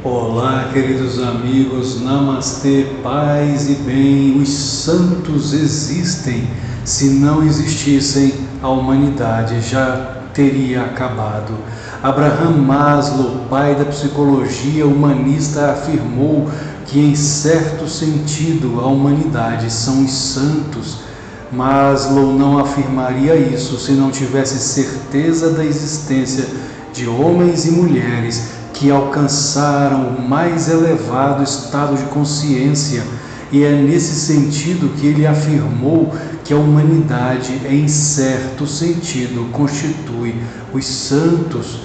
Olá, queridos amigos, namastê, paz e bem. Os santos existem. Se não existissem, a humanidade já teria acabado. Abraham Maslow, pai da psicologia humanista, afirmou que, em certo sentido, a humanidade são os santos. Maslow não afirmaria isso se não tivesse certeza da existência de homens e mulheres que alcançaram o mais elevado estado de consciência, e é nesse sentido que ele afirmou que a humanidade, em certo sentido, constitui os santos,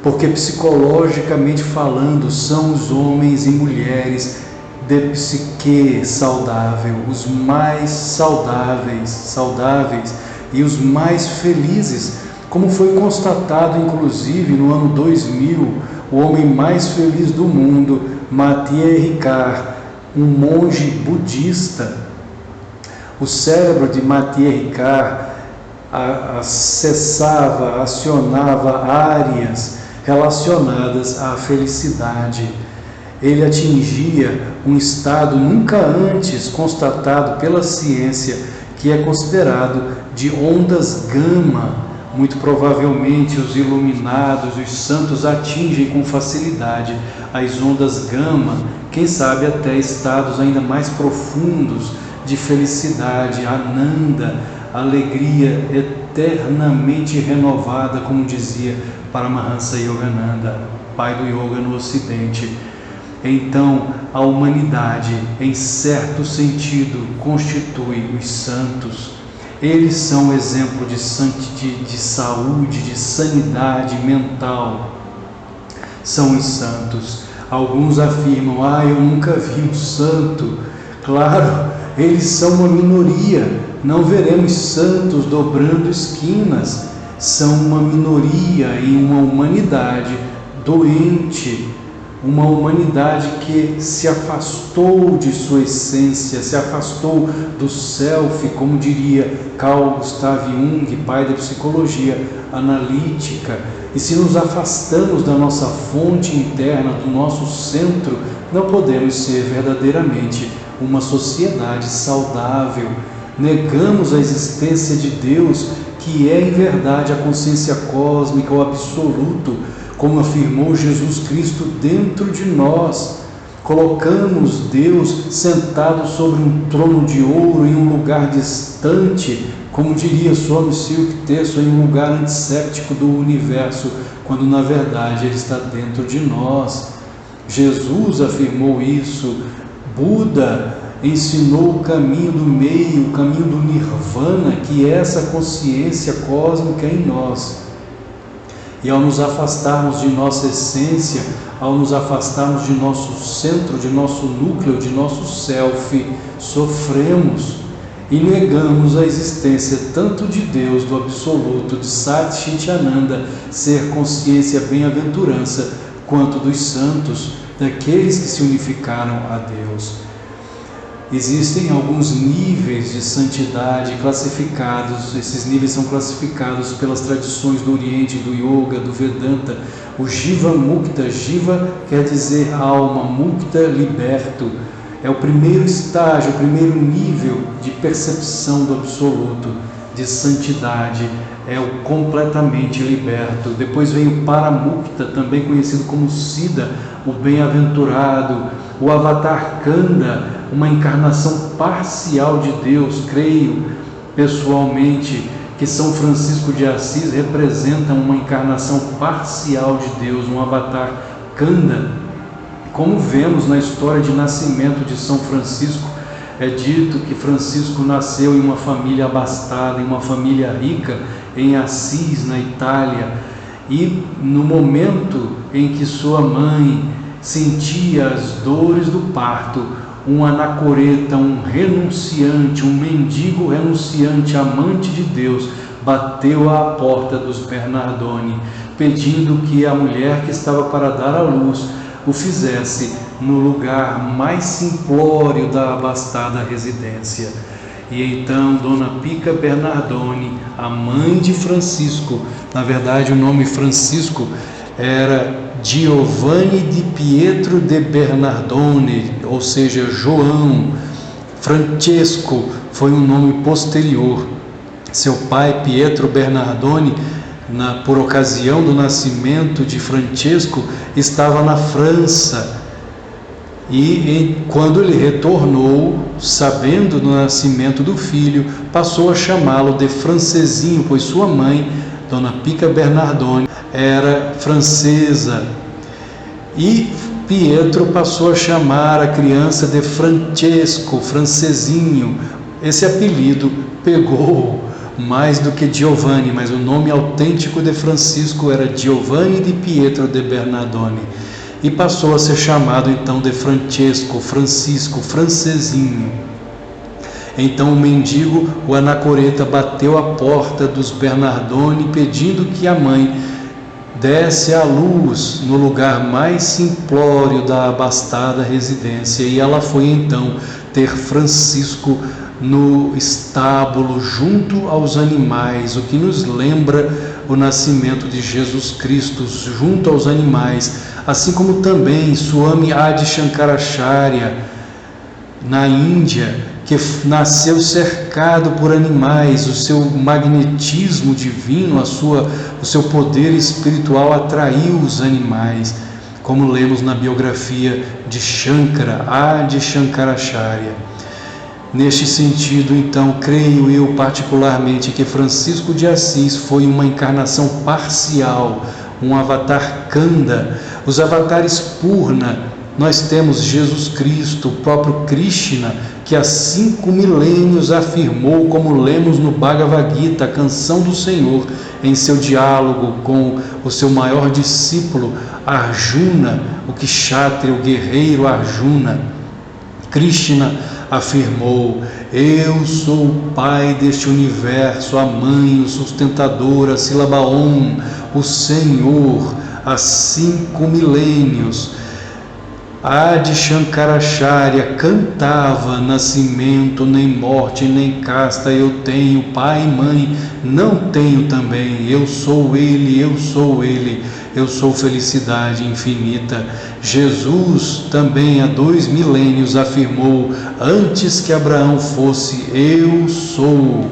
porque psicologicamente falando, são os homens e mulheres de psique saudável, os mais saudáveis e os mais felizes, como foi constatado inclusive no ano 2000, o homem mais feliz do mundo, Matthieu Ricard, um monge budista. O cérebro de Matthieu Ricard acionava áreas relacionadas à felicidade. Ele atingia um estado nunca antes constatado pela ciência, que é considerado de ondas gama. Muito provavelmente os iluminados, os santos, atingem com facilidade as ondas gama, quem sabe até estados ainda mais profundos de felicidade, ananda, alegria eternamente renovada, como dizia Paramahansa Yogananda, pai do yoga no Ocidente. Então, a humanidade, em certo sentido, constitui os santos. Eles são exemplo de saúde, de sanidade mental. São os santos. Alguns afirmam: eu nunca vi um santo. Claro, eles são uma minoria. Não veremos santos dobrando esquinas. São uma minoria em uma humanidade doente. Uma humanidade que se afastou de sua essência, se afastou do self, como diria Carl Gustav Jung, pai da psicologia analítica. E se nos afastamos da nossa fonte interna, do nosso centro, não podemos ser verdadeiramente uma sociedade saudável. Negamos a existência de Deus, que é em verdade a consciência cósmica, o absoluto, como afirmou Jesus Cristo dentro de nós. Colocamos Deus sentado sobre um trono de ouro em um lugar distante, como diria Swami Silk Tesso, em um lugar antisséptico do universo, quando na verdade Ele está dentro de nós. Jesus afirmou isso. Buda ensinou o caminho do meio, o caminho do Nirvana, que é essa consciência cósmica em nós. E ao nos afastarmos de nossa essência, ao nos afastarmos de nosso centro, de nosso núcleo, de nosso self, sofremos e negamos a existência tanto de Deus, do absoluto, de Sat Chit Ananda, ser consciência, bem-aventurança, quanto dos santos, daqueles que se unificaram a Deus. Existem alguns níveis de santidade classificados. Esses níveis são classificados pelas tradições do Oriente, do Yoga, do Vedanta. O Jiva Mukta, Jiva quer dizer alma, Mukta, liberto. É o primeiro estágio, o primeiro nível de percepção do absoluto, de santidade. É o completamente liberto. Depois vem o Paramukta, também conhecido como Siddha, o bem-aventurado. O Avatar Kanda, uma encarnação parcial de Deus. Creio pessoalmente que São Francisco de Assis representa uma encarnação parcial de Deus, um Avatar Kanda. Como vemos na história de nascimento de São Francisco, é dito que Francisco nasceu em uma família abastada, em uma família rica, em Assis, na Itália, e no momento em que sua mãe sentia as dores do parto, um anacoreta, um renunciante, um mendigo renunciante, amante de Deus, bateu à porta dos Bernardoni, pedindo que a mulher que estava para dar à luz o fizesse no lugar mais simplório da abastada residência. E então Dona Pica Bernardoni, a mãe de Francisco, na verdade o nome Francisco era Giovanni di Pietro de Bernardone, ou seja, João. Francesco foi um nome posterior. Seu pai, Pietro Bernardone, por ocasião do nascimento de Francesco, estava na França. E quando ele retornou, sabendo do nascimento do filho, passou a chamá-lo de Francesinho, pois sua mãe, Dona Pica Bernardone, era francesa. E Pietro passou a chamar a criança de Francesco, Francesinho. Esse apelido pegou mais do que Giovanni, mas o nome autêntico de Francisco era Giovanni di Pietro de Bernardone. E passou a ser chamado então de Francesco, Francisco, Francesinho. Então o mendigo, o anacoreta, bateu à porta dos Bernardone pedindo que a mãe desse à luz no lugar mais simplório da abastada residência. E ela foi então ter Francisco no estábulo junto aos animais, o que nos lembra o nascimento de Jesus Cristo junto aos animais, assim como também Swami Adi Shankaracharya na Índia, que nasceu cercado por animais. O seu magnetismo divino, o seu poder espiritual atraiu os animais, como lemos na biografia de Shankara, Adi Shankaracharya. Neste sentido, então, creio eu particularmente que Francisco de Assis foi uma encarnação parcial, um avatar Kanda. Os avatares Purna, nós temos Jesus Cristo, o próprio Krishna, que há 5 milênios afirmou, como lemos no Bhagavad Gita, a canção do Senhor, em seu diálogo com o seu maior discípulo, Arjuna, o Kshatriya, o guerreiro Arjuna. Krishna afirmou: eu sou o Pai deste universo, a Mãe, o sustentador, a sílaba Om, o Senhor, há 5 milênios. Adi Shankaracharya cantava: nascimento, nem morte, nem casta eu tenho, pai e mãe não tenho também, eu sou ele, eu sou ele, eu sou felicidade infinita. Jesus também há 2 milênios afirmou: antes que Abraão fosse, eu sou.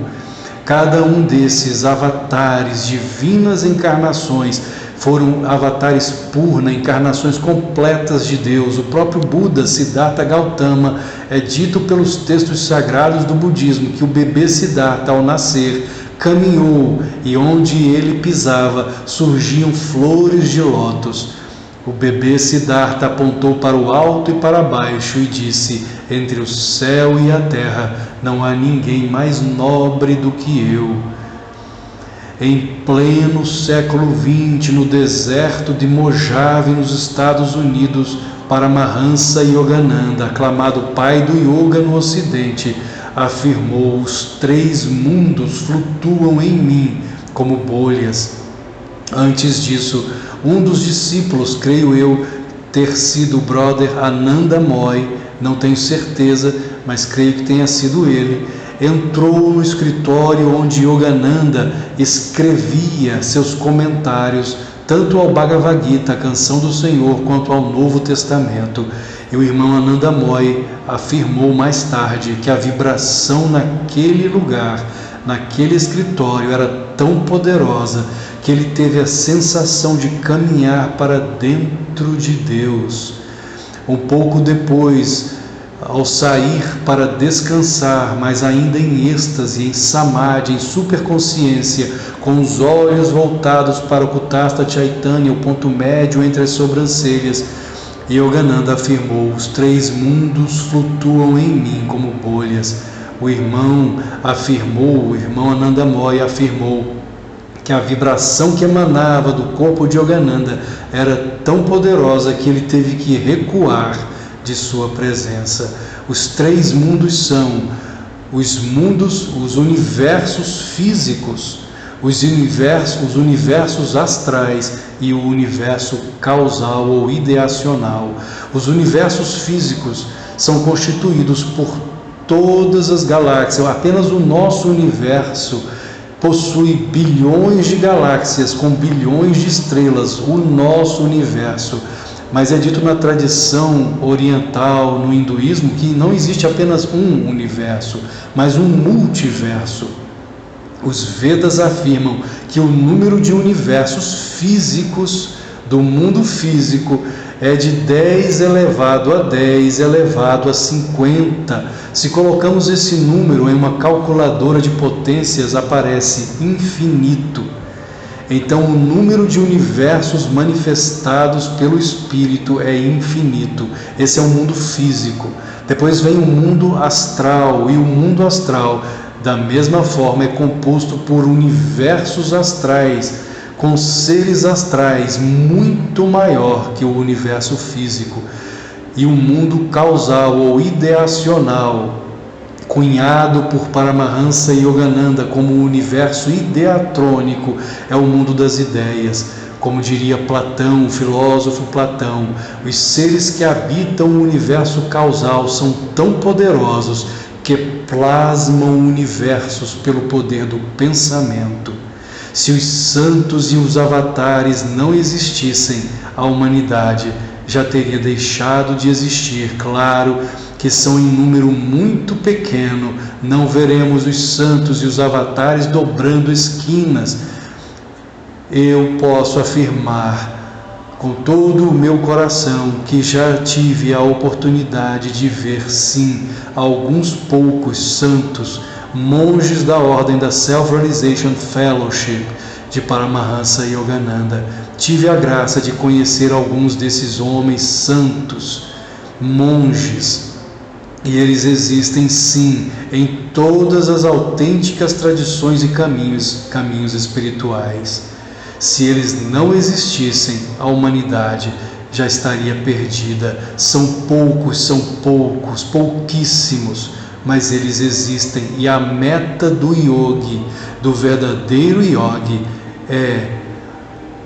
Cada um desses avatares, divinas encarnações, foram avatares Purna, encarnações completas de Deus. O próprio Buda, Siddhartha Gautama, é dito pelos textos sagrados do budismo que o bebê Siddhartha, ao nascer, caminhou e onde ele pisava surgiam flores de lótus. O bebê Siddhartha apontou para o alto e para baixo e disse: entre o céu e a terra não há ninguém mais nobre do que eu. Em pleno século XX, no deserto de Mojave, nos Estados Unidos, Paramahansa Yogananda, aclamado pai do yoga no Ocidente, afirmou: os 3 mundos flutuam em mim como bolhas. Antes disso, um dos discípulos, creio eu, ter sido o brother Ananda Moy, não tenho certeza, mas creio que tenha sido ele, entrou no escritório onde Yogananda escrevia seus comentários tanto ao Bhagavad Gita, a canção do Senhor, quanto ao Novo Testamento. E o irmão Ananda Moy afirmou mais tarde que a vibração naquele lugar, naquele escritório, era tão poderosa que ele teve a sensação de caminhar para dentro de Deus. Um pouco depois, ao sair para descansar, mas ainda em êxtase, em samadhi, em superconsciência, com os olhos voltados para o Kutastha Chaitanya, o ponto médio entre as sobrancelhas, Yogananda afirmou: os 3 mundos flutuam em mim como bolhas. O irmão Ananda Moy afirmou que a vibração que emanava do corpo de Yogananda era tão poderosa que ele teve que recuar de sua presença. Os 3 mundos são os universos físicos, os universos astrais e o universo causal ou ideacional. Os universos físicos são constituídos por todas as galáxias. Apenas o nosso universo possui bilhões de galáxias com bilhões de estrelas, o nosso universo. Mas é dito na tradição oriental, no hinduísmo, que não existe apenas um universo, mas um multiverso. Os Vedas afirmam que o número de universos físicos do mundo físico é de 10 elevado a 10 elevado a 50. Se colocamos esse número em uma calculadora de potências, aparece infinito. Então, o número de universos manifestados pelo Espírito é infinito. Esse é o mundo físico. Depois vem o mundo astral, e o mundo astral, da mesma forma, é composto por universos astrais, com seres astrais muito maior que o universo físico. E o mundo causal ou ideacional, cunhado por Paramahansa Yogananda como o universo ideatrônico, é o mundo das ideias. Como diria Platão, o filósofo Platão, os seres que habitam o universo causal são tão poderosos que plasmam universos pelo poder do pensamento. Se os santos e os avatares não existissem, a humanidade já teria deixado de existir. Claro que são em número muito pequeno, não veremos os santos e os avatares dobrando esquinas. Eu posso afirmar com todo o meu coração que já tive a oportunidade de ver, sim, alguns poucos santos, monges da ordem da Self-Realization Fellowship de Paramahansa Yogananda. Tive a graça de conhecer alguns desses homens santos, monges, e eles existem sim em todas as autênticas tradições e caminhos espirituais. Se eles não existissem, a humanidade já estaria perdida. São poucos, pouquíssimos, mas eles existem, e a meta do yogi, do verdadeiro yogi, é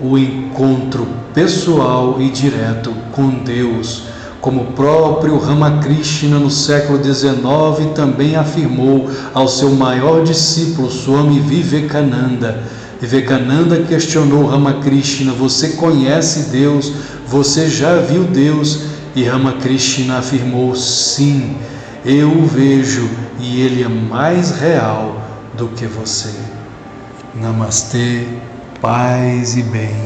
o encontro pessoal e direto com Deus, como o próprio Ramakrishna no século XIX também afirmou ao seu maior discípulo, Swami Vivekananda. Vivekananda questionou Ramakrishna: você conhece Deus? Você já viu Deus? E Ramakrishna afirmou: sim, eu o vejo, e ele é mais real do que você. Namastê, paz e bem.